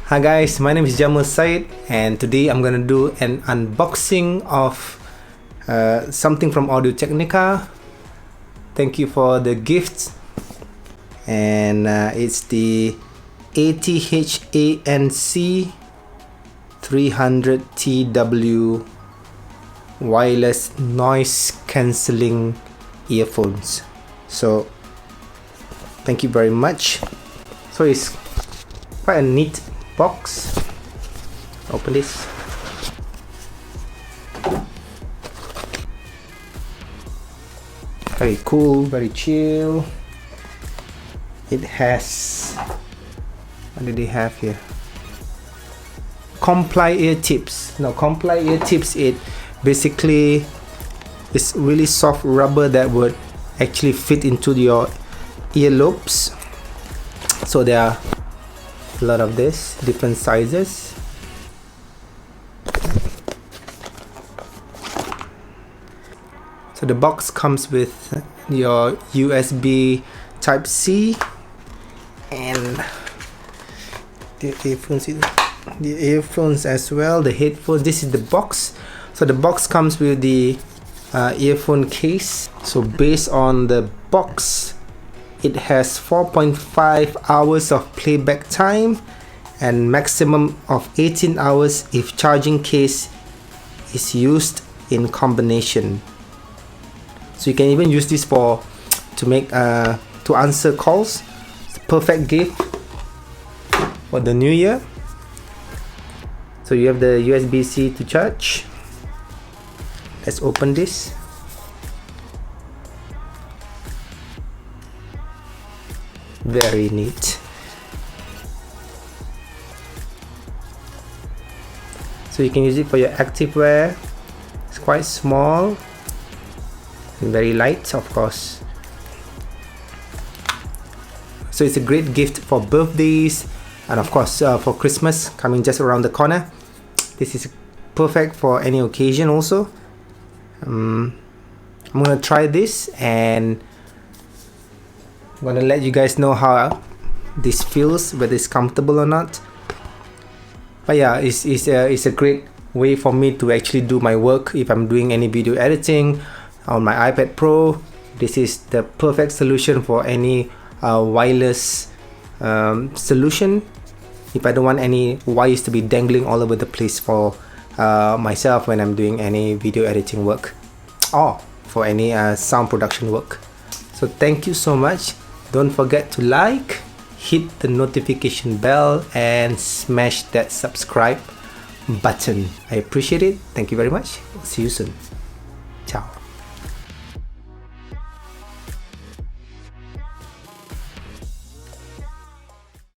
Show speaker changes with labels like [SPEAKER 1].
[SPEAKER 1] Hi guys, my name is Jamal Said and today I'm gonna do an unboxing of something from Audio-Technica. Thank you for the gifts. And it's the ATH-ANC300TW wireless noise cancelling earphones. So thank you very much. So it's quite a neat box. Open this. Very cool, very chill. It has, what did they have here? Comply ear tips. Now Comply ear tips, it basically is really soft rubber that would actually fit into your earlobes. So there are a lot of this, different sizes. So the box comes with your USB Type-C and the earphones as well, the headphones. This is the box. So the box comes with the earphone case. So based on the box, it has 4.5 hours of playback time and maximum of 18 hours if charging case is used in combination. So you can even use this to answer calls. It's a perfect gift for the new year. So you have the USB-C to charge. Let's open this. Very neat. So you can use it for your activewear. It's quite small and very light, of course. So it's a great gift for birthdays and of course for Christmas coming just around the corner. This is perfect for any occasion also. I'm gonna try this and I'm gonna let you guys know how this feels, whether it's comfortable or not. But yeah, it's a great way for me to actually do my work. If I'm doing any video editing on my iPad Pro, this is the perfect solution for any wireless solution. If I don't want any wires to be dangling all over the place for myself when I'm doing any video editing work or for any sound production work. So thank you so much. Don't forget to like, hit the notification bell and smash that subscribe button. I appreciate it. Thank you very much. See you soon. Ciao.